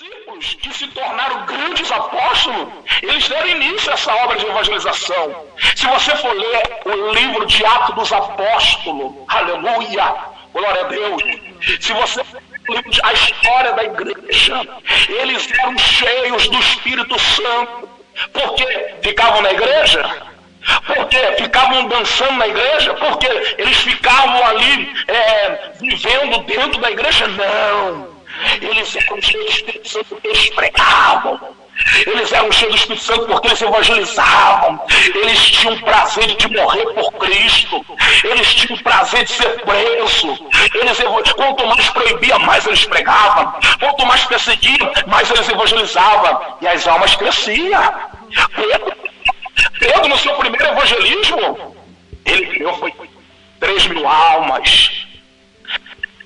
discípulos que se tornaram grandes apóstolos, eles deram início a essa obra de evangelização. Se você for ler o livro de Atos dos Apóstolos, aleluia, glória a Deus. Se você ler a história da igreja, eles eram cheios do Espírito Santo. Porque ficavam na igreja? Porque ficavam dançando na igreja? Porque eles ficavam ali vivendo dentro da igreja? Não. Eles eram cheios do Espírito Santo porque eles pregavam. Eles eram cheios do Espírito Santo porque eles evangelizavam. Eles tinham prazer de morrer por Cristo. Eles tinham prazer de ser preso. Quanto mais proibia, mais eles pregavam. Quanto mais perseguia, mais eles evangelizavam. E as almas cresciam. Pedro, no seu primeiro evangelismo, ele criou 3.000 almas.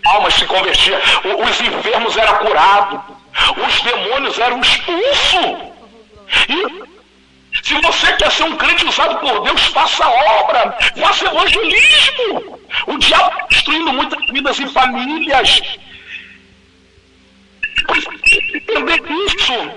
Almas se convertiam. Os enfermos eram curados. Os demônios eram expulsos. E se você quer ser um crente usado por Deus, faça obra, faça evangelismo. O diabo está destruindo muitas vidas e famílias. Precisa entender isso.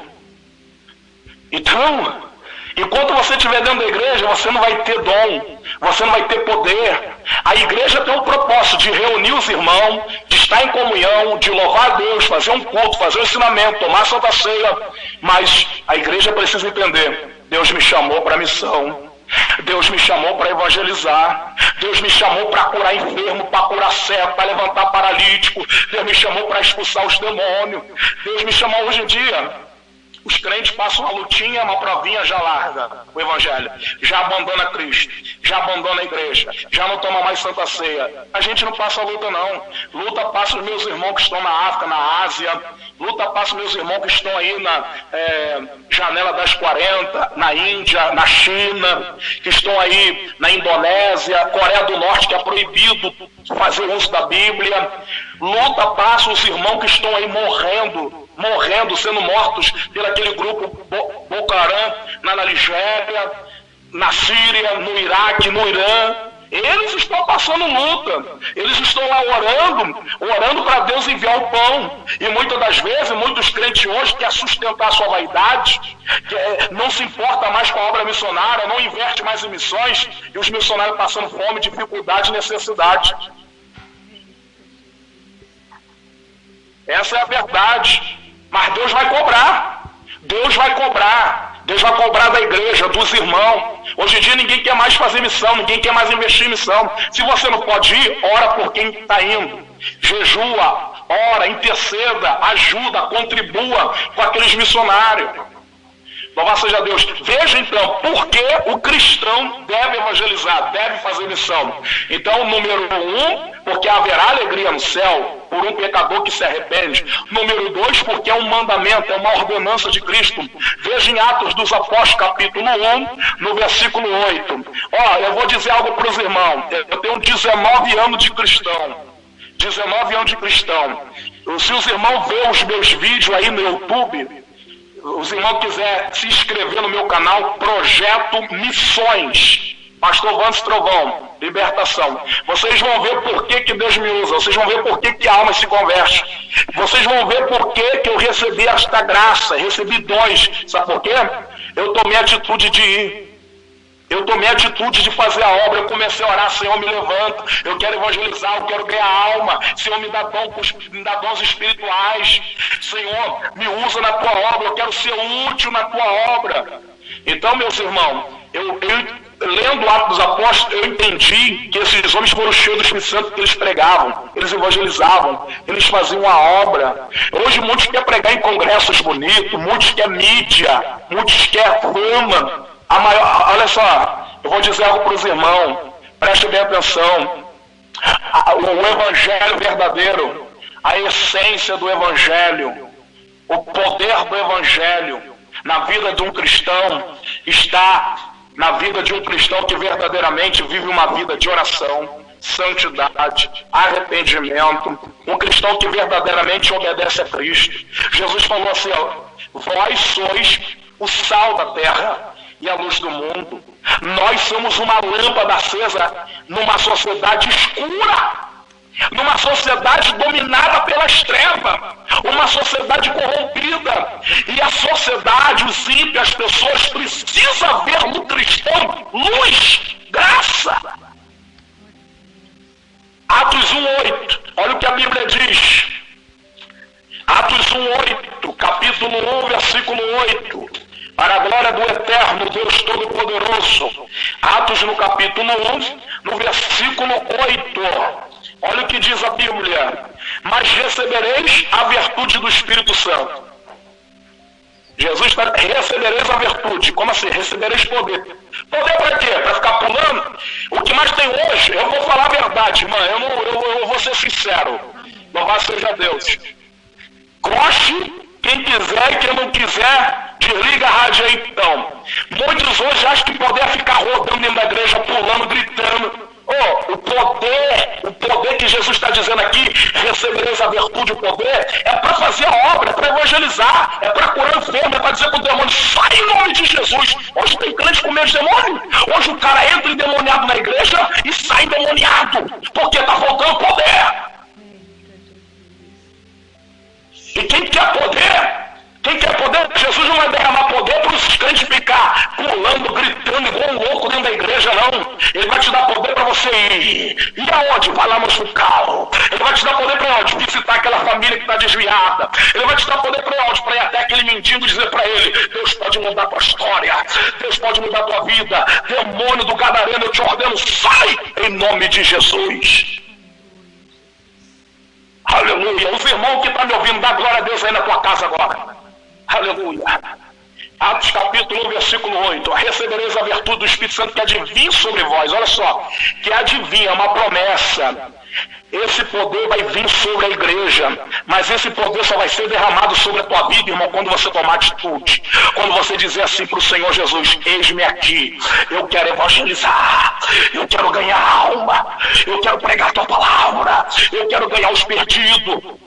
Então, enquanto você estiver dentro da igreja, você não vai ter dom, você não vai ter poder. A igreja tem um propósito de reunir os irmãos, de estar em comunhão, de louvar a Deus, fazer um culto, fazer um ensinamento, tomar a Santa Ceia. Mas a igreja precisa entender, Deus me chamou para a missão. Deus me chamou para evangelizar. Deus me chamou para curar enfermo, para curar cego, para levantar paralítico. Deus me chamou para expulsar os demônios. Deus me chamou hoje em dia. Os crentes passam uma lutinha, uma provinha, já larga o evangelho, já abandona Cristo, já abandona a igreja, já não toma mais Santa Ceia. A gente não passa luta não. Luta passa os meus irmãos que estão na África, na Ásia. Luta passa os meus irmãos que estão aí na janela das 40, na Índia, na China, que estão aí na Indonésia, Coreia do Norte, que é proibido fazer uso da Bíblia. Luta passa os irmãos que estão aí morrendo, sendo mortos pelo aquele grupo Boko Haram na Nigéria, na Síria, no Iraque, no Irã. Eles estão passando luta. Eles estão lá orando para Deus enviar o pão. E muitas das vezes, muitos crentes hoje querem sustentar a sua vaidade, não se importa mais com a obra missionária, não investe mais em missões, e os missionários passando fome, dificuldade e necessidade. Essa é a verdade. Mas Deus vai cobrar. Deus vai cobrar. Deus vai cobrar da igreja, dos irmãos. Hoje em dia ninguém quer mais fazer missão, ninguém quer mais investir em missão. Se você não pode ir, ora por quem está indo. Jejua, ora, interceda, ajuda, contribua com aqueles missionários. Louvado seja Deus. Veja então, por que o cristão deve evangelizar, deve fazer missão. Então, número 1, porque haverá alegria no céu por um pecador que se arrepende. Número 2, porque é um mandamento, é uma ordenança de Cristo. Veja em Atos dos Apóstolos, capítulo 1, no versículo 8. Eu vou dizer algo para os irmãos. Eu tenho 19 anos de cristão. 19 anos de cristão. Se os irmãos verem os meus vídeos aí no YouTube, os irmãos quiserem se inscrever no meu canal, Projeto Missões, Pastor Vandes Trovão, Libertação. Vocês vão ver por que Deus me usa, vocês vão ver por que a alma se converte, vocês vão ver por que eu recebi esta graça, recebi dons. Sabe por quê? Eu tomei a atitude de ir. Eu tomei a atitude de fazer a obra, eu comecei a orar, Senhor, me levanta, eu quero evangelizar, eu quero ganhar alma, Senhor, me dá dons espirituais, Senhor, me usa na tua obra, eu quero ser útil na tua obra. Então, meus irmãos, eu lendo o Atos dos Apóstolos, eu entendi que esses homens foram cheios do Espírito Santo, porque eles pregavam, eles evangelizavam, eles faziam a obra. Hoje muitos querem pregar em congressos bonitos, muitos querem mídia, muitos querem fama. Olha só, eu vou dizer algo para os irmãos, preste bem atenção. O evangelho verdadeiro, a essência do evangelho, o poder do evangelho na vida de um cristão está na vida de um cristão que verdadeiramente vive uma vida de oração, santidade, arrependimento, um cristão que verdadeiramente obedece a Cristo. Jesus falou assim, vós sois o sal da terra e a luz do mundo. Nós somos uma lâmpada acesa numa sociedade escura. numa sociedade dominada pelas trevas, uma sociedade corrompida. E a sociedade, os ímpios, as pessoas precisam ver no cristão luz, graça. Atos 1:8, olha o que a Bíblia diz. Atos 1:8, capítulo 1, versículo 8. Para a glória do eterno Deus Todo-Poderoso. Atos no capítulo 1, no versículo 8. Olha o que diz a Bíblia. Mas recebereis a virtude do Espírito Santo. Jesus está, recebereis a virtude. Como assim? Recebereis poder. Poder para quê? Para ficar pulando? O que mais tem hoje, eu vou falar a verdade, irmã. Eu vou ser sincero. Louvado seja Deus. Goste, quem quiser e quem não quiser, desliga a rádio aí então. Muitos hoje acham que poder é ficar rodando dentro da igreja, pulando, gritando. O poder que Jesus está dizendo aqui, recebereis a virtude, o poder, é para fazer a obra, é para evangelizar, é para curar o enfermo, é para dizer para o demônio, sai em nome de Jesus. Hoje tem crente com medo de demônio. Hoje o cara entra endemoniado na igreja e sai endemoniado, porque está faltando poder. E quem quer poder? Quem quer poder? Jesus não vai derramar poder para os crentes ficar pulando, gritando igual um louco dentro da igreja, não. Ele vai te dar poder para você ir. E aonde? Vai lá no hospital. Ele vai te dar poder para onde? Visitar aquela família que está desviada. Ele vai te dar poder para onde? Para ir até aquele mendigo e dizer para ele, Deus pode mudar a tua história. Deus pode mudar a tua vida. Demônio do gadareno, eu te ordeno, sai em nome de Jesus. Aleluia. Os irmãos que estão me ouvindo, dá glória a Deus aí na tua casa agora. Aleluia. Atos capítulo 1, versículo 8. Recebereis a virtude do Espírito Santo que há de vir sobre vós. Olha só, que há de vir, é uma promessa. Esse poder vai vir sobre a igreja, mas esse poder só vai ser derramado sobre a tua vida, irmão, quando você tomar atitude. Quando você dizer assim para o Senhor Jesus, eis-me aqui, eu quero evangelizar, eu quero ganhar alma, eu quero pregar a tua palavra, eu quero ganhar os perdidos.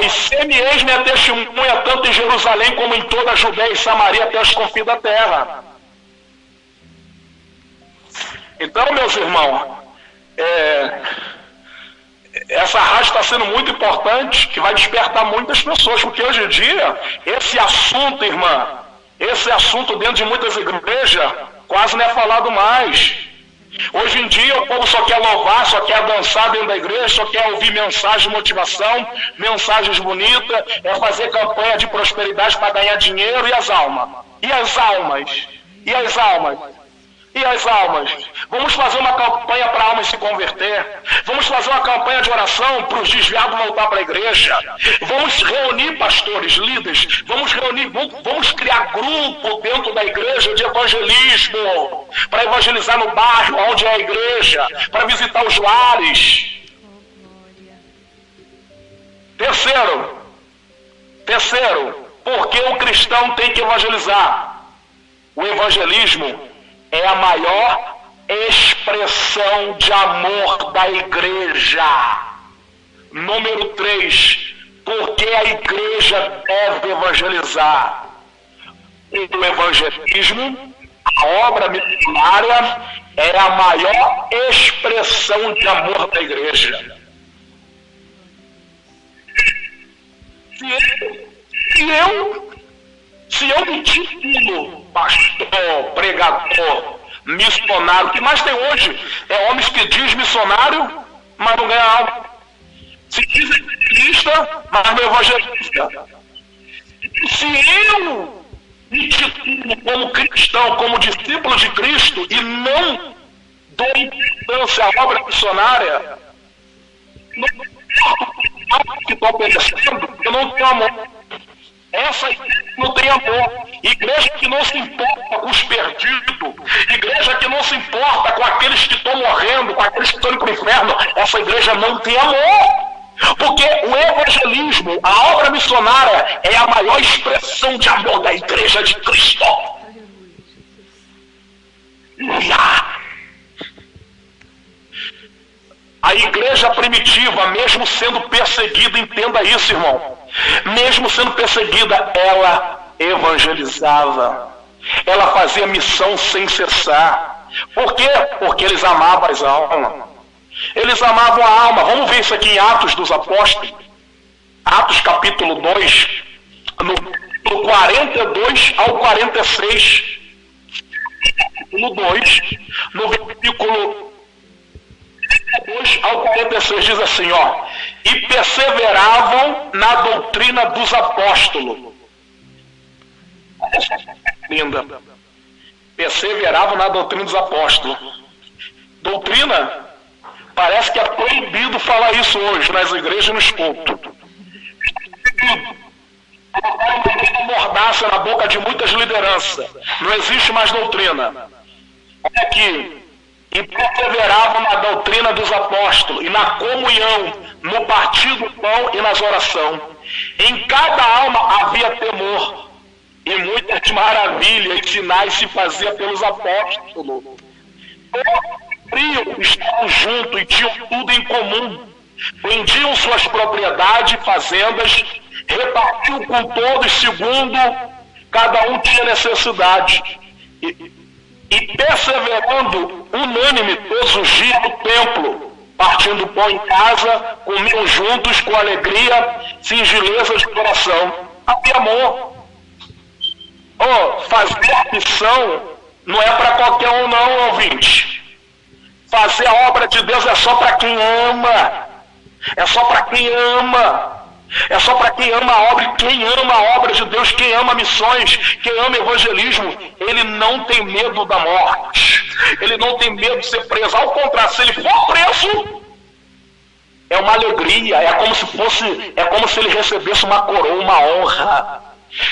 E ser-me-eis minha testemunha tanto em Jerusalém como em toda a Judeia e Samaria até os confins da terra. Então, meus irmãos, essa rádio está sendo muito importante, que vai despertar muitas pessoas, porque hoje em dia, esse assunto, irmã, esse assunto dentro de muitas igrejas, quase não é falado mais. Hoje em dia o povo só quer louvar, só quer dançar dentro da igreja, só quer ouvir mensagens de motivação, mensagens bonitas, é fazer campanha de prosperidade para ganhar dinheiro e as almas. E as almas? E as almas? E as almas? Vamos fazer uma campanha para almas se converter. Vamos fazer uma campanha de oração para os desviados voltar para a igreja. Vamos reunir pastores, líderes. Vamos criar grupo dentro da igreja de evangelismo. Para evangelizar no bairro onde é a igreja. Para visitar os lares. Terceiro, porque o cristão tem que evangelizar. O evangelismo é a maior expressão de amor da igreja. Número 3, porque a igreja deve evangelizar. O evangelismo, a obra missionária, é a maior expressão de amor da igreja. Se eu me titulo pastor, pregador, missionário, o que mais tem hoje é homens que diz missionário, mas não ganha alma. Se diz evangelista, mas não é evangelista. Se eu me titulo como cristão, como discípulo de Cristo, e não dou importância à obra missionária, não que estou acontecendo, eu não tenho amor. Essa igreja não tem amor. Igreja que não se importa com os perdidos. Igreja que não se importa com aqueles que estão morrendo, com aqueles que estão indo para o inferno. Essa igreja não tem amor. Porque o evangelismo, a obra missionária, é a maior expressão de amor da igreja de Cristo. A igreja primitiva, mesmo sendo perseguida, entenda isso, irmão. Mesmo sendo perseguida, ela evangelizava. Ela fazia missão sem cessar. Por quê? Porque eles amavam as almas. Eles amavam a alma. Vamos ver isso aqui em Atos dos Apóstolos. Atos capítulo 2, no 42 ao 46. Capítulo 2, no versículo 2 ao 46 diz assim, ó. E perseveravam na doutrina dos apóstolos. Linda. Perseveravam na doutrina dos apóstolos. Doutrina, parece que é proibido falar isso hoje nas igrejas e nos cultos. Mordaça na boca de muitas lideranças. Não existe mais doutrina. Olha aqui. E perseveravam na doutrina dos apóstolos, e na comunhão, no partir do pão e nas orações. Em cada alma havia temor, e muitas maravilhas e sinais se faziam pelos apóstolos. Todos estavam juntos e tinham tudo em comum. Vendiam suas propriedades e fazendas, repartiam com todos segundo cada um tinha necessidade. E perseverando unânime todos os dias no templo, partindo pão em casa, comiam juntos com alegria, singeleza de coração. Havia amor. Fazer a missão não é para qualquer um não, ouvinte. Fazer a obra de Deus é só para quem ama. É só para quem ama. É só para quem ama a obra, e quem ama a obra de Deus, quem ama missões, quem ama evangelismo, ele não tem medo da morte, ele não tem medo de ser preso. Ao contrário, se ele for preso, é uma alegria, é como se ele recebesse uma coroa, uma honra.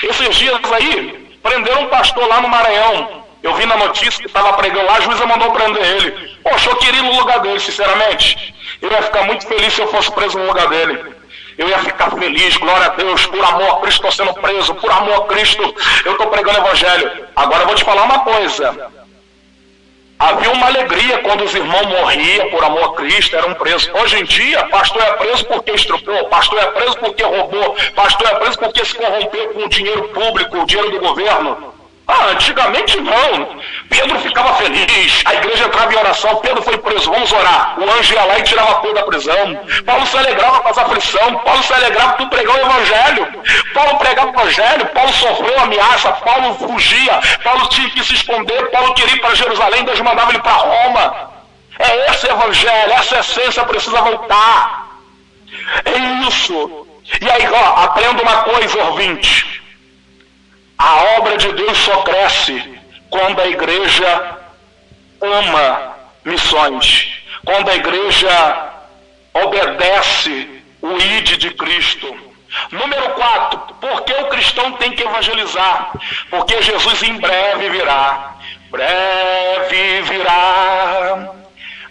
Esses dias aí, prenderam um pastor lá no Maranhão. Eu vi na notícia que estava pregando lá, a juíza mandou prender ele. Poxa, eu queria ir no lugar dele, sinceramente. Eu ia ficar muito feliz se eu fosse preso no lugar dele. Eu ia ficar feliz, glória a Deus, por amor a Cristo estou sendo preso, por amor a Cristo eu estou pregando o evangelho. Agora eu vou te falar uma coisa. Havia uma alegria quando os irmãos morriam por amor a Cristo, eram presos. Hoje em dia, pastor é preso porque estrupou, pastor é preso porque roubou, pastor é preso porque se corrompeu com o dinheiro público, o dinheiro do governo. Antigamente não. Pedro ficava feliz, a igreja entrava em oração, Pedro foi preso, vamos orar. O anjo ia lá e tirava Pedro da prisão. Paulo se alegrava com as aflições, Paulo se alegrava por pregar o evangelho. Paulo pregava o evangelho, Paulo sofreu ameaça, Paulo fugia, Paulo tinha que se esconder, Paulo queria ir para Jerusalém, Deus mandava ele para Roma. É esse evangelho, essa essência precisa voltar. É isso. E aí, aprenda uma coisa, ouvinte. A obra de Deus só cresce quando a igreja ama missões, quando a igreja obedece o ID de Cristo. Número 4, por que o cristão tem que evangelizar? Porque Jesus em breve virá. Breve virá.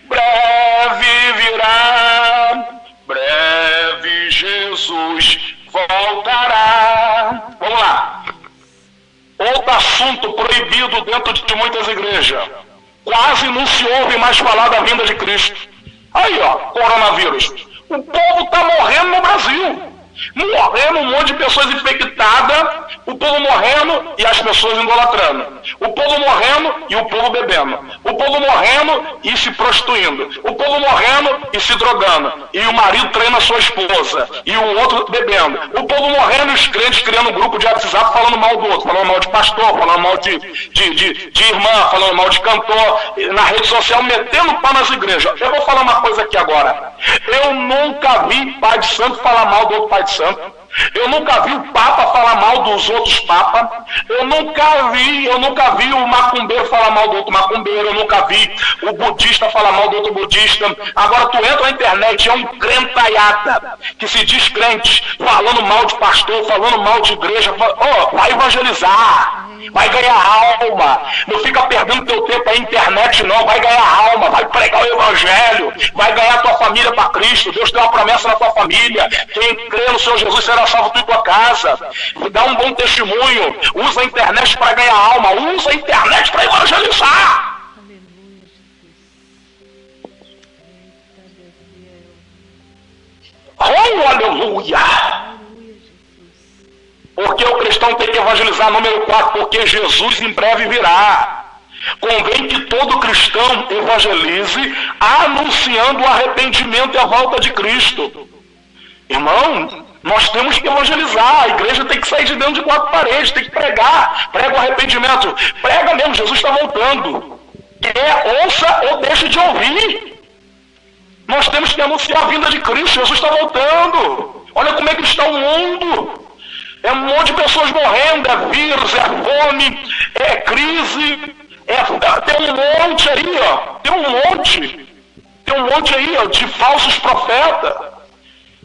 Breve virá. Breve Jesus voltará. Vamos lá. Outro assunto proibido dentro de muitas igrejas. Quase não se ouve mais falar da vinda de Cristo. Aí, coronavírus. O povo está morrendo no Brasil. Morrendo, um monte de pessoas infectadas, o povo morrendo e as pessoas idolatrando. O povo morrendo e o povo bebendo. O povo morrendo e se prostituindo. O povo morrendo e se drogando. E o marido treina a sua esposa. E o outro bebendo. O povo morrendo e os crentes criando um grupo de WhatsApp falando mal do outro. Falando mal de pastor, falando mal de irmã, falando mal de cantor. Na rede social, metendo pau nas igrejas. Eu vou falar uma coisa aqui agora. Eu nunca vi pai de santo falar mal do outro pai de santo. Eu nunca vi o Papa falar mal dos outros papas. Eu nunca vi o macumbeiro falar mal do outro macumbeiro. Eu nunca vi o budista falar mal do outro budista. Agora tu entra na internet, é um crentaiada que se diz crente, falando mal de pastor, falando mal de igreja. Vai evangelizar, vai ganhar alma. Não fica perdendo teu tempo aí na internet não. Vai ganhar alma, vai pregar o evangelho, vai ganhar tua família para Cristo. Deus tem uma promessa na tua família. Quem crê no Senhor Jesus será salvo tu e tua casa. Dá um bom testemunho. Usa a internet para ganhar alma. Usa a internet para evangelizar. Oh, aleluia! Porque o cristão tem que evangelizar. Número 4, porque Jesus em breve virá. Convém que todo cristão evangelize anunciando o arrependimento e a volta de Cristo. Irmão, nós temos que evangelizar. A igreja tem que sair de dentro de quatro paredes, tem que pregar. Prega o arrependimento. Prega mesmo, Jesus está voltando. Quer, ouça ou deixe de ouvir. Nós temos que anunciar a vinda de Cristo. Jesus está voltando. Olha como é que está o mundo. É um monte de pessoas morrendo. É vírus, é fome, é crise. Tem um monte aí, ó. Tem um monte aí, ó, de falsos profetas.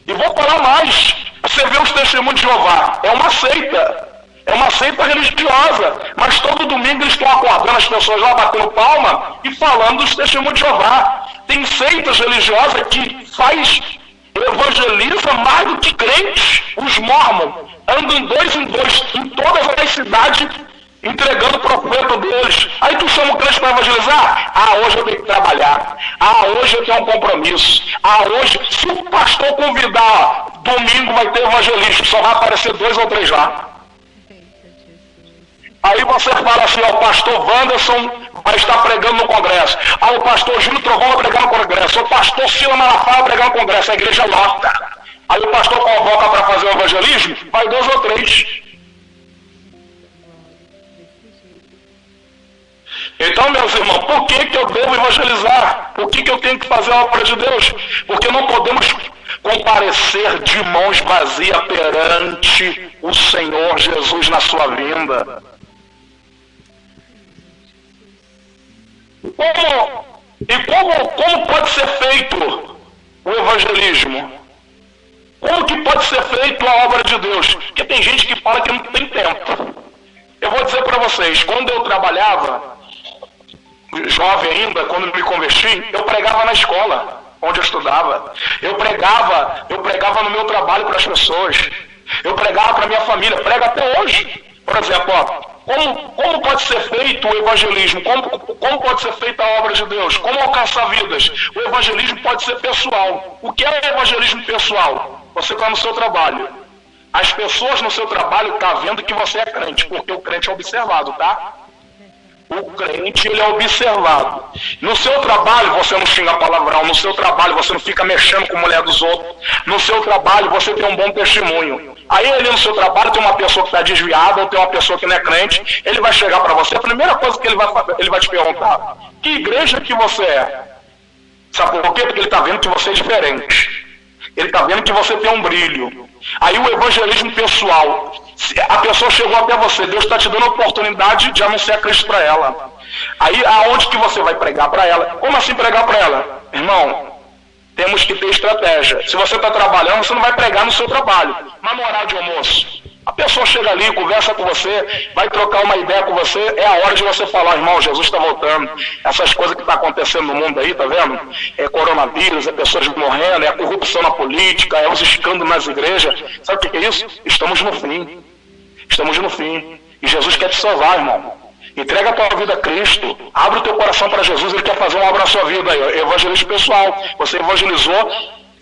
E vou falar mais. Você vê os testemunhos de Jeová. É uma seita. É uma seita religiosa. Mas todo domingo eles estão acordando as pessoas lá, batendo palma e falando dos testemunhos de Jeová. Tem seitas religiosas que evangeliza mais do que crentes. Os mormons andam dois em dois em todas as cidades entregando o profeta deles. Aí tu chama o crente para evangelizar? Ah, hoje eu tenho que trabalhar. Ah, hoje eu tenho um compromisso. Ah, hoje, se o pastor convidar, domingo vai ter evangelismo, só vai aparecer 2 ou 3 lá. Aí você fala assim, ó, o pastor Wanderson vai estar pregando no congresso. Ah, o pastor Júlio Trovão vai pregar no congresso. O pastor Sila Malafaia vai pregar no congresso. A igreja lota. Aí o pastor convoca para fazer o evangelismo, vai 2 ou 3. Então, meus irmãos, por que eu devo evangelizar? Por que eu tenho que fazer a obra de Deus? Porque não podemos comparecer de mãos vazias perante o Senhor Jesus na sua vinda. Como pode ser feito o evangelismo? Como que pode ser feito a obra de Deus? Porque tem gente que fala que não tem tempo. Eu vou dizer para vocês, quando eu trabalhava, jovem ainda, quando me converti, eu pregava na escola, onde eu estudava. Eu pregava no meu trabalho para as pessoas. Eu pregava para a minha família, prego até hoje. Por exemplo, ó, como pode ser feito o evangelismo? Como pode ser feita a obra de Deus? Como alcançar vidas? O evangelismo pode ser pessoal. O que é evangelismo pessoal? Você está no seu trabalho. As pessoas no seu trabalho estão vendo que você é crente, porque o crente é observado, tá? O crente, ele é observado. No seu trabalho, você não xinga palavrão. No seu trabalho, você não fica mexendo com a mulher dos outros. No seu trabalho, você tem um bom testemunho. Aí, ali no seu trabalho, tem uma pessoa que está desviada ou tem uma pessoa que não é crente. Ele vai chegar para você. A primeira coisa que ele vai te perguntar: que igreja que você é? Sabe por quê? Porque ele está vendo que você é diferente. Ele está vendo que você tem um brilho. Aí o evangelismo pessoal, a pessoa chegou até você, Deus está te dando a oportunidade de anunciar Cristo para ela. Aí aonde que você vai pregar para ela? Como assim pregar para ela? Irmão, temos que ter estratégia. Se você está trabalhando, você não vai pregar no seu trabalho, mas no horário de almoço. A pessoa chega ali, conversa com você, vai trocar uma ideia com você, é a hora de você falar: irmão, Jesus está voltando. Essas coisas que estão acontecendo no mundo aí, tá vendo? É coronavírus, é pessoas morrendo, é a corrupção na política, é os escândalos nas igrejas. Sabe o que é isso? Estamos no fim. Estamos no fim. E Jesus quer te salvar, irmão. Entrega a tua vida a Cristo, abre o teu coração para Jesus, Ele quer fazer uma obra na sua vida aí. Evangelismo pessoal. Você evangelizou,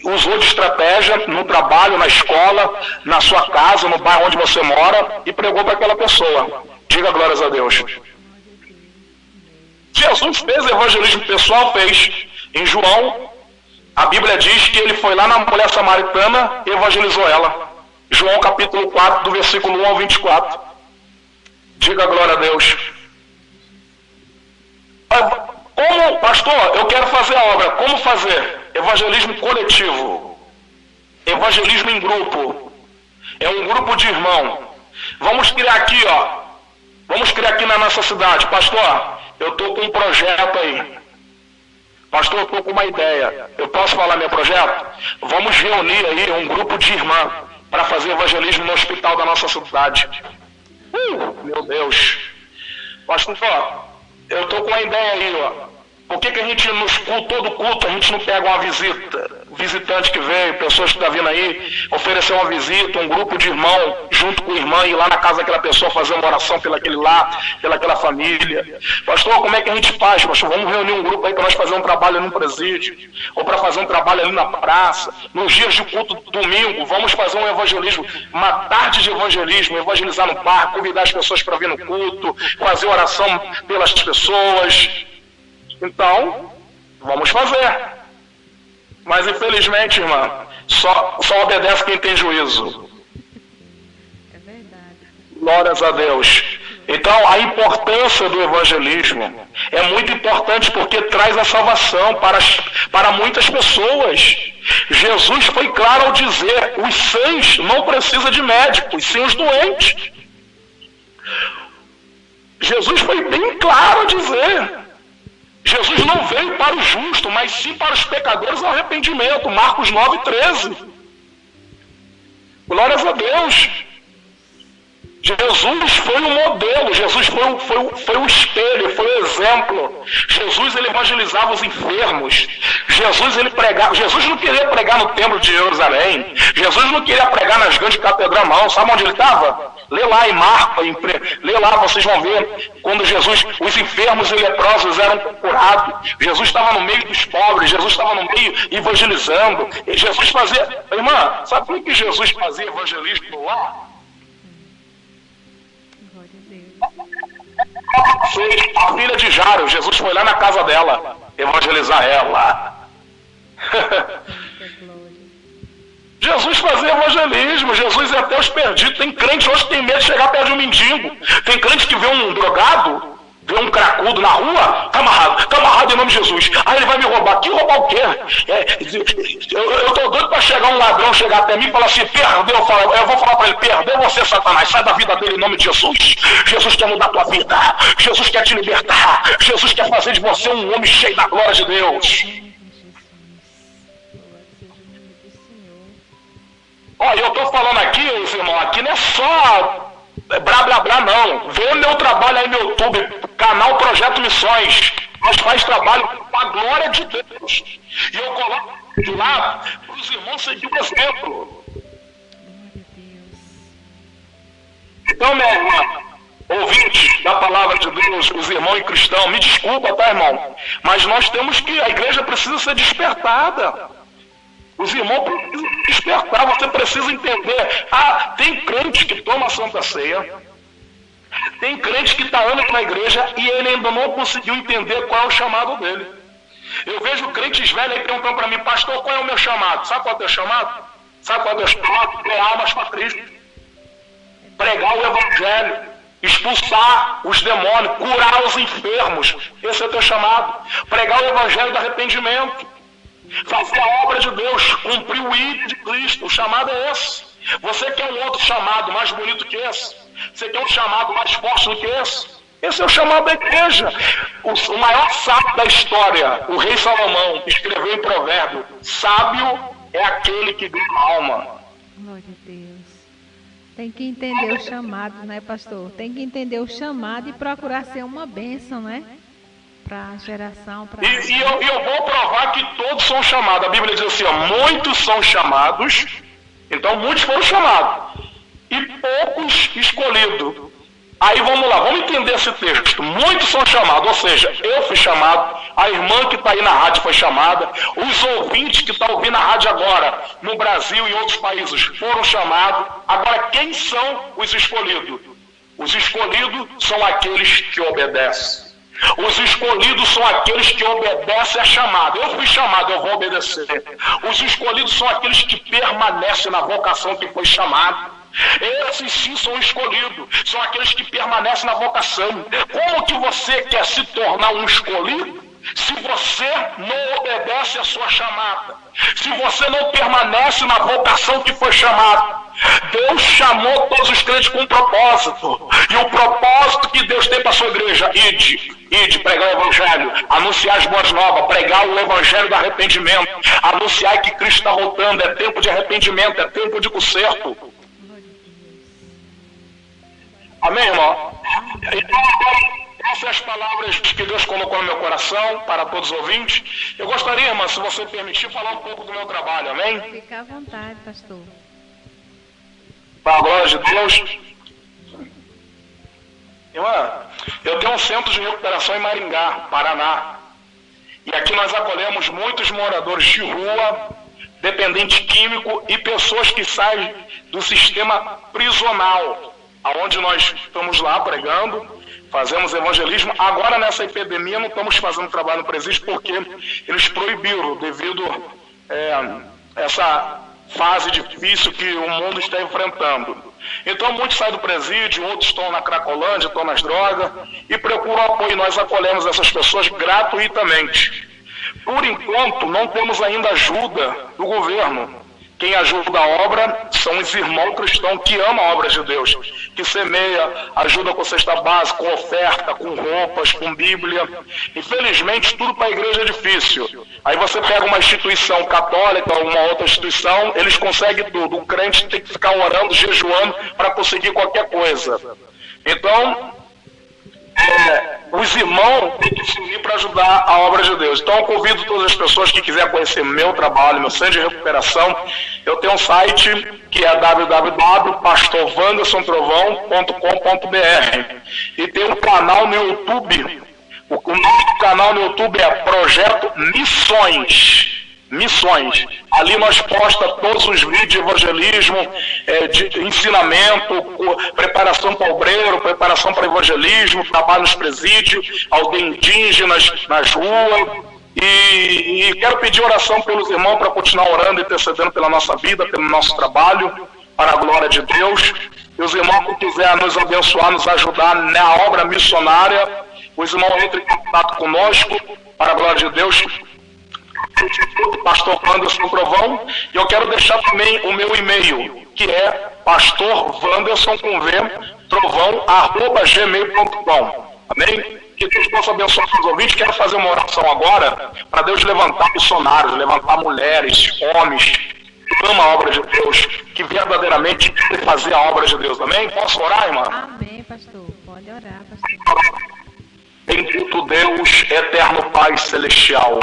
usou de estratégia no trabalho, na escola, na sua casa, no bairro onde você mora e pregou para aquela pessoa. Diga glórias a Deus. Jesus fez evangelismo pessoal, fez. Em João, a Bíblia diz que ele foi lá na mulher samaritana e evangelizou ela. João capítulo 4, do versículo 1 ao 24. Diga glória a Deus. Como, pastor, eu quero fazer a obra. Como fazer? Evangelismo coletivo. Evangelismo em grupo. É um grupo de irmão. Vamos criar aqui, ó. Vamos criar aqui na nossa cidade. Pastor, eu estou com um projeto aí. Pastor, eu estou com uma ideia. Eu posso falar meu projeto? Vamos reunir aí um grupo de irmãs para fazer evangelismo no hospital da nossa cidade. Meu Deus. Pastor, eu estou com uma ideia aí, ó. Por que a gente, todo culto, a gente não pega uma visita? visitante que veio, pessoas que estão vindo aí, oferecer uma visita, um grupo de irmão, junto com a irmã, ir lá na casa daquela pessoa fazer uma oração pelaquele lá, pelaquela família. Pastor, como é que a gente faz, pastor? Vamos reunir um grupo aí para nós fazer um trabalho ali no presídio, ou para fazer um trabalho ali na praça. Nos dias de culto domingo, vamos fazer um evangelismo, uma tarde de evangelismo, evangelizar no parque, convidar as pessoas para vir no culto, fazer oração pelas pessoas. Então, vamos fazer. Mas infelizmente, irmã, só obedece quem tem juízo. É verdade. Glórias a Deus. Então, a importância do evangelismo é muito importante porque traz a salvação para muitas pessoas. Jesus foi claro ao dizer: os sãos não precisam de médicos, sim os doentes. Jesus foi bem claro a dizer: Jesus não veio para o justo, mas sim para os pecadores ao arrependimento. Marcos 9:13. Glórias a Deus. Jesus foi o modelo, Jesus foi o espelho, foi o exemplo. Jesus, ele evangelizava os enfermos. Jesus, ele pregava. Jesus não queria pregar no templo de Jerusalém. Jesus não queria pregar nas grandes catedrais, não. Sabe onde ele estava? Lê lá em Marcos, lê lá, vocês vão ver. Quando Jesus, os enfermos e leprosos eram curados. Jesus estava no meio dos pobres. Jesus estava no meio evangelizando. E Jesus fazia... Irmã, sabe por que Jesus fazia evangelismo lá? A filha de Jairo, Jesus foi lá na casa dela evangelizar ela. Jesus fazia evangelismo. Jesus ia até os perdidos. Tem crente hoje que tem medo de chegar perto de um mendigo. Tem crente que vê um drogado, vê um cracudo na rua, tá amarrado em nome de Jesus. Aí ele vai me roubar. Que roubar o quê? Eu tô doido para chegar um ladrão, chegar até mim e falar assim: perdeu. Eu vou falar para ele: perdeu você, Satanás, sai da vida dele em nome de Jesus. Jesus quer mudar a tua vida. Jesus quer te libertar. Jesus quer fazer de você um homem cheio da glória de Deus. Olha, eu tô falando aqui, irmão, aqui não é só blá blá blá, não. Vê meu trabalho aí no YouTube, canal Projeto Missões. Nós faz trabalho com a glória de Deus. E eu coloco de lá para os irmãos seguir o exemplo. Então, minha irmã, ouvinte da palavra de Deus, os irmãos e cristãos, me desculpa, tá, irmão? Mas nós temos que, a igreja precisa ser despertada. Os irmãos precisam despertar, você precisa entender. Ah, tem crente que toma a Santa Ceia, tem crente que está anos na igreja e ele ainda não conseguiu entender qual é o chamado dele. Eu vejo crentes velhos aí perguntando para mim: pastor, qual é o meu chamado? Sabe qual é o teu chamado? Sabe qual é o teu chamado? Ganhar almas para Cristo. Pregar o evangelho, expulsar os demônios, curar os enfermos. Esse é o teu chamado. Pregar o evangelho do arrependimento. Fazer a obra de Deus, cumprir o ídolo de Cristo. O chamado é esse. Você quer um outro chamado mais bonito que esse? Você quer um chamado mais forte do que esse? Esse é o chamado da igreja. O maior sábio da história, o rei Salomão, escreveu em provérbio: sábio é aquele que ganha alma. Glória a Deus. Tem que entender o chamado, né, pastor? Tem que entender o chamado e procurar ser uma bênção, né? Para a geração. E eu vou provar que todos são chamados. A Bíblia diz assim: ó, muitos são chamados, então muitos foram chamados, e poucos escolhidos. Aí vamos lá, vamos entender esse texto. Muitos são chamados, ou seja, eu fui chamado, a irmã que está aí na rádio foi chamada, os ouvintes que estão ouvindo a rádio agora, no Brasil e em outros países, foram chamados. Agora, quem são os escolhidos? Os escolhidos são aqueles que obedecem. Os escolhidos são aqueles que obedecem a chamada. Eu fui chamado, eu vou obedecer. Os escolhidos são aqueles que permanecem na vocação que foi chamado. Esses sim são escolhidos. São aqueles que permanecem na vocação. Como que você quer se tornar um escolhido se você não obedece a sua chamada? Se você não permanece na vocação que foi chamado? Deus chamou todos os crentes com um propósito. E o propósito que Deus tem para a sua igreja: ide pregar o evangelho, anunciar as boas novas, pregar o evangelho do arrependimento, anunciar que Cristo está voltando. É tempo de arrependimento, é tempo de conserto. Amém, irmão? Essas são as palavras que Deus colocou no meu coração para todos os ouvintes. Eu gostaria, irmã, se você permitir, falar um pouco do meu trabalho, amém? Fica à vontade, pastor. Para a glória de Deus. Irmã, eu tenho um centro de recuperação em Maringá, Paraná. E aqui nós acolhemos muitos moradores de rua, dependente químico e pessoas que saem do sistema prisional, aonde nós estamos lá pregando, fazemos evangelismo. Agora nessa epidemia não estamos fazendo trabalho no presídio porque eles proibiram devido a essa fase difícil que o mundo está enfrentando. Então muitos saem do presídio, outros estão na Cracolândia, estão nas drogas e procuram apoio. Nós acolhemos essas pessoas gratuitamente. Por enquanto não temos ainda ajuda do governo. Quem ajuda a obra são os irmãos cristãos que amam a obra de Deus, que semeia, ajuda com cesta básica, com oferta, com roupas, com Bíblia. Infelizmente, tudo para a igreja é difícil. Aí você pega uma instituição católica, uma outra instituição, eles conseguem tudo. O crente tem que ficar orando, jejuando para conseguir qualquer coisa. Então, os irmãos têm que se unir para ajudar a obra de Deus. Então eu convido todas as pessoas que quiserem conhecer meu trabalho, meu centro de recuperação. Eu tenho um site que é www.pastorwandersontrovão.com.br e tem um canal no YouTube. O nome do canal no YouTube é Projeto Missões. Ali nós postamos todos os vídeos de evangelismo, de ensinamento, preparação para obreiro, preparação para evangelismo, trabalho nos presídios, aldeia indígenas, nas ruas. E quero pedir oração pelos irmãos para continuar orando e intercedendo pela nossa vida, pelo nosso trabalho, para a glória de Deus. E os irmãos que quiserem nos abençoar, nos ajudar na obra missionária, os irmãos entrem em contato conosco, para a glória de Deus. Pastor Wanderson Trovão, e eu quero deixar também o meu e-mail, que é pastorwanderson@gmail.com. Amém? Que Deus possa abençoar os ouvintes. Quero fazer uma oração agora para Deus levantar missionários, levantar mulheres, homens que amam a obra de Deus, que verdadeiramente querem fazer a obra de Deus. Amém? Posso orar, irmã? Amém, pastor. Pode orar, pastor. Bendito Deus, eterno Pai celestial.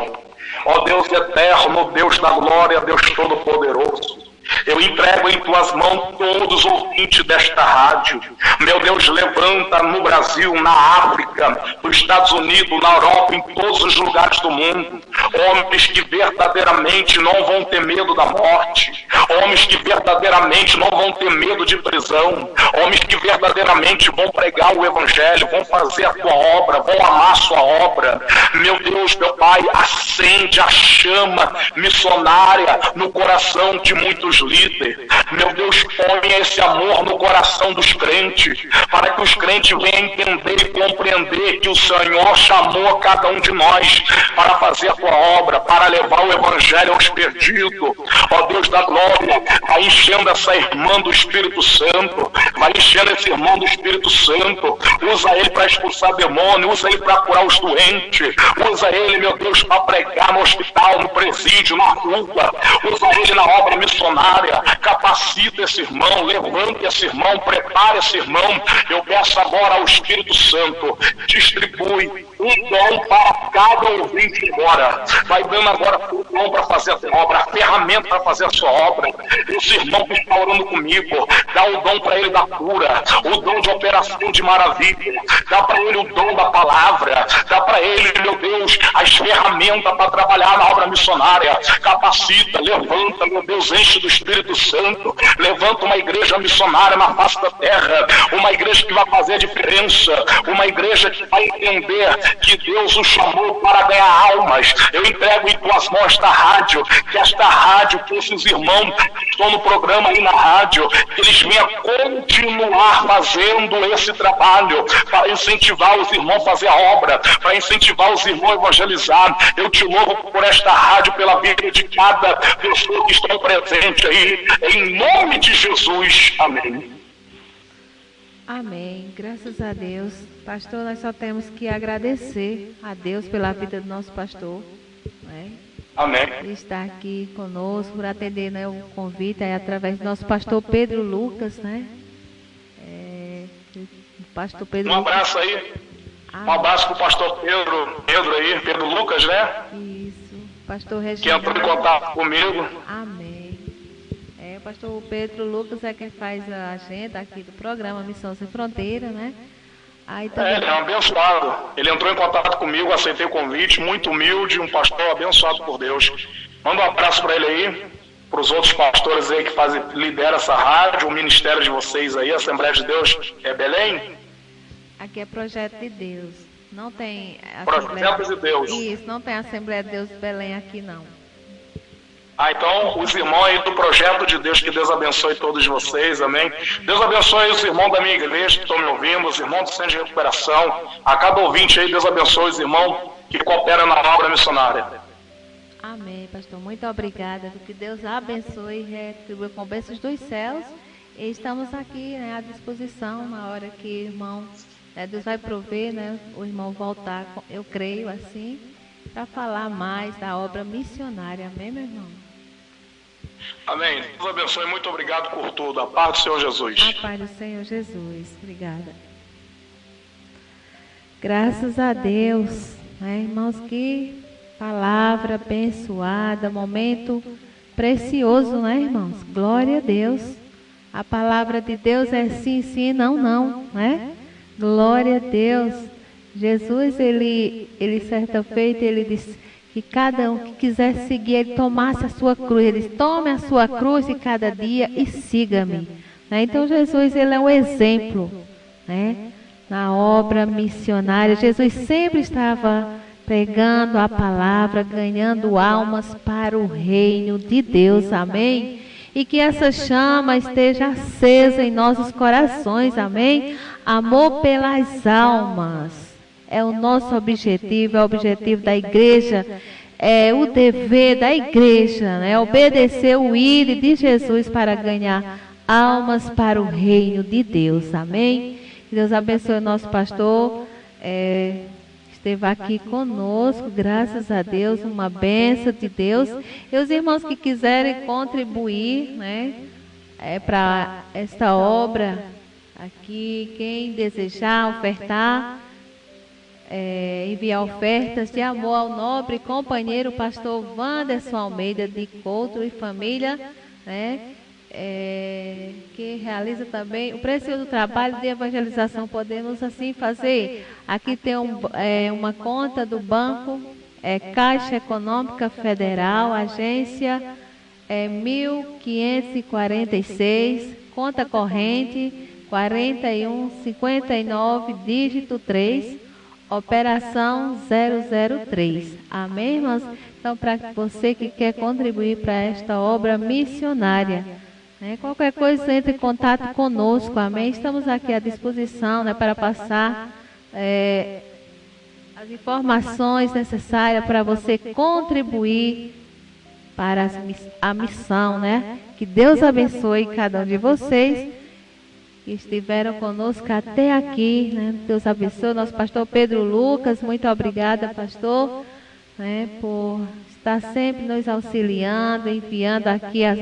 Ó Deus eterno, Deus da glória, Deus todo-poderoso, eu entrego em tuas mãos todos os ouvintes desta rádio. Meu Deus, levanta no Brasil, na África, nos Estados Unidos, na Europa, em todos os lugares do mundo, homens que verdadeiramente não vão ter medo da morte, homens que verdadeiramente não vão ter medo de prisão, homens que verdadeiramente vão pregar o Evangelho, vão fazer a tua obra, vão amar a sua obra. Meu Deus, meu Pai, acende a chama missionária no coração de muitos líderes. Meu Deus, põe esse amor no coração dos crentes, para que os crentes venham entender e compreender que o Senhor chamou cada um de nós para fazer a tua obra, para levar o Evangelho aos perdidos. Ó Deus da glória, vai enchendo essa irmã do Espírito Santo, vai enchendo esse irmão do Espírito Santo, usa ele para expulsar demônio, usa ele para curar os doentes, usa ele, meu Deus, para pregar no hospital, no presídio, na rua, usa ele na obra missionária. Capacita esse irmão, levante esse irmão, prepare esse irmão. Eu peço agora ao Espírito Santo, distribui um dom para cada ouvinte agora. Vai dando agora o dom para fazer a sua obra, a ferramenta para fazer a sua obra. Esse irmão que está orando comigo, dá o dom para ele da cura, o dom de operação de maravilha, dá para ele o dom da palavra, dá para ele, meu Deus, as ferramentas para trabalhar na obra missionária. Capacita, levanta, meu Deus, enche do Espírito Santo, levanta uma igreja missionária na face da terra, uma igreja que vai fazer a diferença, uma igreja que vai entender que Deus o chamou para ganhar almas. Eu entrego em tuas mãos esta rádio, que esses irmãos que estão no programa aí na rádio, que eles venham continuar fazendo esse trabalho, para incentivar os irmãos a fazer a obra, para incentivar os irmãos a evangelizar. Eu te louvo por esta rádio, pela vida de cada pessoa que está presente aí, em nome de Jesus, amém. Amém, graças a Deus. Pastor, nós só temos que agradecer a Deus pela vida do nosso pastor, né? Amém. Ele está aqui conosco por atender, né, o convite aí, através do nosso pastor Pedro Lucas, né? O pastor Pedro Um abraço aí. Um abraço para o pastor Pedro aí, Pedro Lucas, né? Isso, pastor Reginaldo. Que entrou em contato comigo. Amém. O pastor Pedro Lucas é quem faz a agenda aqui do programa Missão Sem Fronteira, né? Aí também... Ele é um abençoado. Ele entrou em contato comigo, aceitei o convite, muito humilde, um pastor abençoado por Deus. Manda um abraço para ele aí, para os outros pastores aí que lideram essa rádio, o ministério de vocês aí, a Assembleia de Deus é Belém? Aqui é Projeto de Deus. Não tem Projeto de Deus. Isso, não tem Assembleia de Deus de Belém aqui não. Então, os irmãos aí do Projeto de Deus, que Deus abençoe todos vocês, amém? Deus abençoe os irmãos da minha igreja que estão me ouvindo, os irmãos do Centro de Recuperação, a cada ouvinte aí, Deus abençoe os irmãos que cooperam na obra missionária. Amém, pastor. Muito obrigada. Que Deus abençoe e retribua com bênçãos dos céus. E estamos aqui, né, à disposição na hora que o irmão, Deus vai prover, né, o irmão voltar, eu creio assim, para falar mais da obra missionária. Amém, meu irmão? Amém. Deus abençoe. Muito obrigado por tudo. A paz do Senhor Jesus. A paz do Senhor Jesus. Obrigada. Graças a Deus. Né, irmãos, que palavra abençoada. Momento precioso, né, irmãos? Glória a Deus. A palavra de Deus é sim, sim, não, não, né? Glória a Deus. Jesus, ele certa feita, ele disse que cada um que quisesse seguir, ele tomasse a sua cruz. Ele disse, tome a sua cruz de cada dia e siga-me. Né? Então, Jesus, ele é um exemplo, né? Na obra missionária. Jesus sempre estava pregando a palavra, ganhando almas para o reino de Deus. Amém? E que essa chama esteja acesa em nossos corações. Amém? Amor pelas almas. É o nosso objetivo, é o objetivo da igreja, é o dever da igreja, né? Obedecer o ir de Jesus para ganhar almas para o reino de Deus. Amém? Que Deus abençoe o nosso pastor, esteve aqui conosco, graças a Deus, uma bênção de Deus. E os irmãos que quiserem contribuir, né, para esta obra aqui, quem desejar ofertar, enviar ofertas de amor ao nobre companheiro pastor Wanderson Almeida de Couto e família, né, que realiza também o precioso trabalho de evangelização. Podemos assim fazer. Aqui tem uma conta do banco, Caixa Econômica Federal, agência 1546, conta corrente 4159, dígito 3, operação 003. Amém, irmãos? Então, para você que quer contribuir para esta obra missionária, né, qualquer coisa, entre em contato conosco. Amém? Estamos aqui à disposição, né, para passar as informações necessárias para você contribuir para a missão, né? Que Deus abençoe cada um de vocês que estiveram conosco até aqui, né? Deus abençoe. Nosso pastor Pedro Lucas, muito obrigada, pastor, né, por estar sempre nos auxiliando, enviando aqui a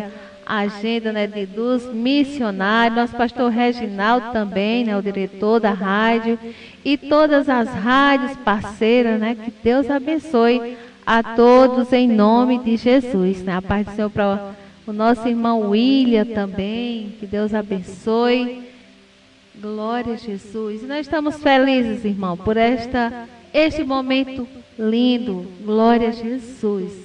agenda, né, dos missionários. Nosso pastor Reginaldo também, né, o diretor da rádio, e todas as rádios parceiras, né? Que Deus abençoe a todos em nome de Jesus, né? A paz do Senhor para o nosso irmão William também, que Deus abençoe. Glória a Jesus. E nós estamos felizes, irmão, por este momento lindo. Glória a Jesus.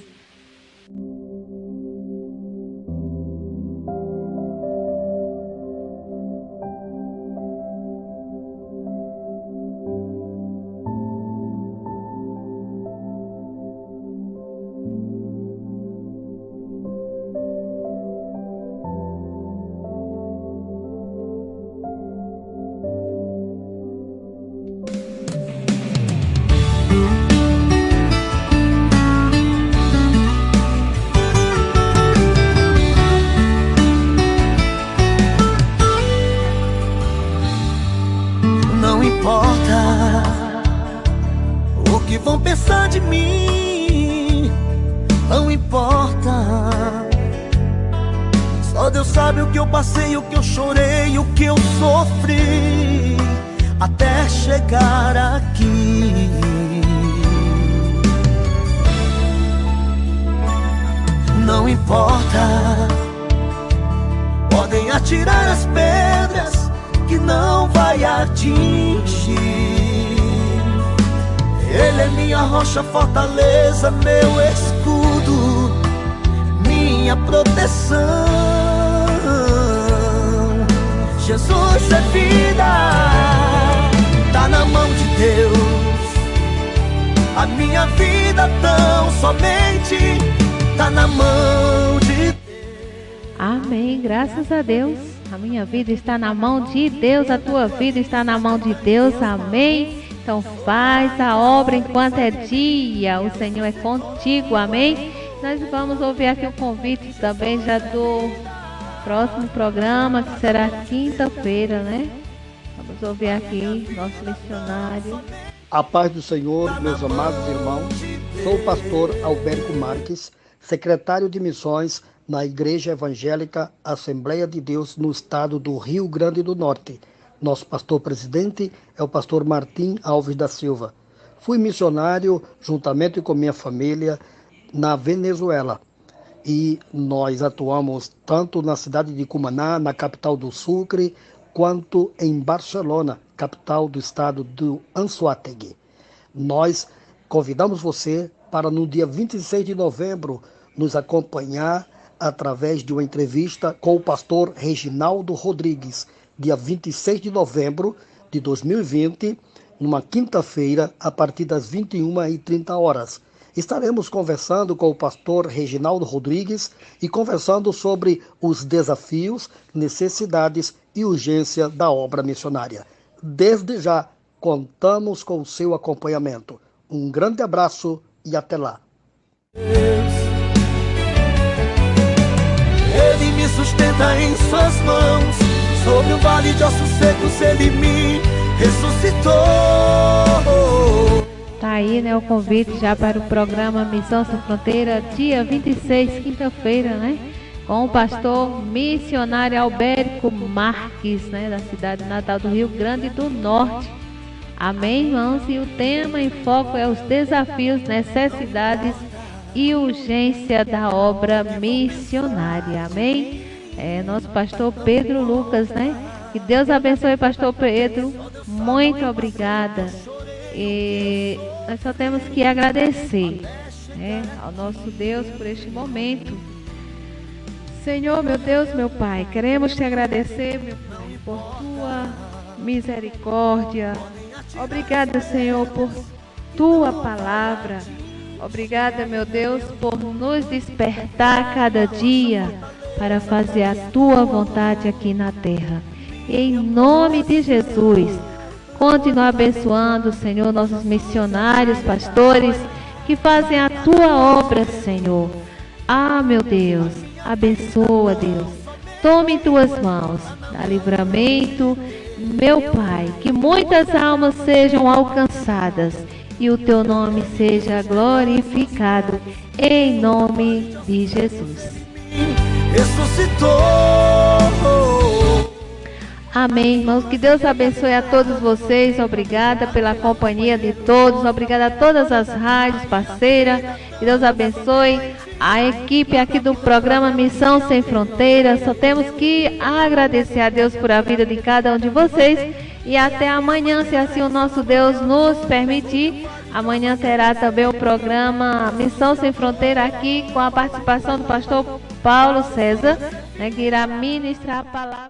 Deus sabe o que eu passei, o que eu chorei, o que eu sofri. até chegar aqui. Não importa, podem atirar as pedras que não vai atingir. Ele é minha rocha, fortaleza, meu escudo, minha proteção. Jesus é vida, tá na mão de Deus. A minha vida tão somente tá na mão de Deus. Amém, graças a Deus. A minha vida está na mão de Deus, a tua vida está na mão de Deus, amém? Então faz a obra enquanto é dia, o Senhor é contigo, amém? Nós vamos ouvir aqui o convite também já do próximo programa, que será quinta-feira, né? Vamos ouvir aqui nosso missionário. A paz do Senhor, meus amados irmãos. Sou o pastor Alberto Marques, secretário de missões na Igreja Evangélica Assembleia de Deus no estado do Rio Grande do Norte. Nosso pastor-presidente é o pastor Martim Alves da Silva. Fui missionário, juntamente com minha família, na Venezuela. E nós atuamos tanto na cidade de Cumaná, na capital do Sucre, quanto em Barcelona, capital do estado do Anzoátegui. Nós convidamos você para no dia 26 de novembro nos acompanhar através de uma entrevista com o pastor Reginaldo Rodrigues, dia 26 de novembro de 2020, numa quinta-feira, a partir das 21h30. Estaremos conversando com o pastor Reginaldo Rodrigues e conversando sobre os desafios, necessidades e urgência da obra missionária. Desde já, contamos com o seu acompanhamento. Um grande abraço e até lá. Ele me sustenta em suas mãos, sobre o vale de ossos secos ele me ressuscitou. Tá aí, né, o convite já para o programa Missão Sem Fronteira, dia 26, quinta-feira, né? Com o pastor missionário Alberto Marques, né, da cidade natal do Rio Grande do Norte. Amém, irmãos? E o tema em foco é os desafios, necessidades e urgência da obra missionária. Amém? É nosso pastor Pedro Lucas, né? Que Deus abençoe, pastor Pedro. Muito obrigada. E nós só temos que agradecer, né, ao nosso Deus por este momento. Senhor, meu Deus, meu Pai, queremos te agradecer, meu Pai, por tua misericórdia. Obrigada, Senhor, por tua palavra. Obrigada, meu Deus, por nos despertar cada dia para fazer a tua vontade aqui na terra. Em nome de Jesus, continua abençoando, Senhor, nossos missionários, pastores, que fazem a tua obra, Senhor. Ah, meu Deus, abençoa, Deus. Tome em tuas mãos, dá livramento, meu Pai, que muitas almas sejam alcançadas e o teu nome seja glorificado, em nome de Jesus. Ressuscitou. Amém, irmãos. Que Deus abençoe a todos vocês. Obrigada pela companhia de todos. Obrigada a todas as rádios parceiras. Que Deus abençoe a equipe aqui do programa Missão Sem Fronteiras. Só temos que agradecer a Deus por a vida de cada um de vocês. E até amanhã, se assim o nosso Deus nos permitir. Amanhã terá também o programa Missão Sem Fronteira aqui com a participação do pastor Paulo César, né, que irá ministrar a palavra.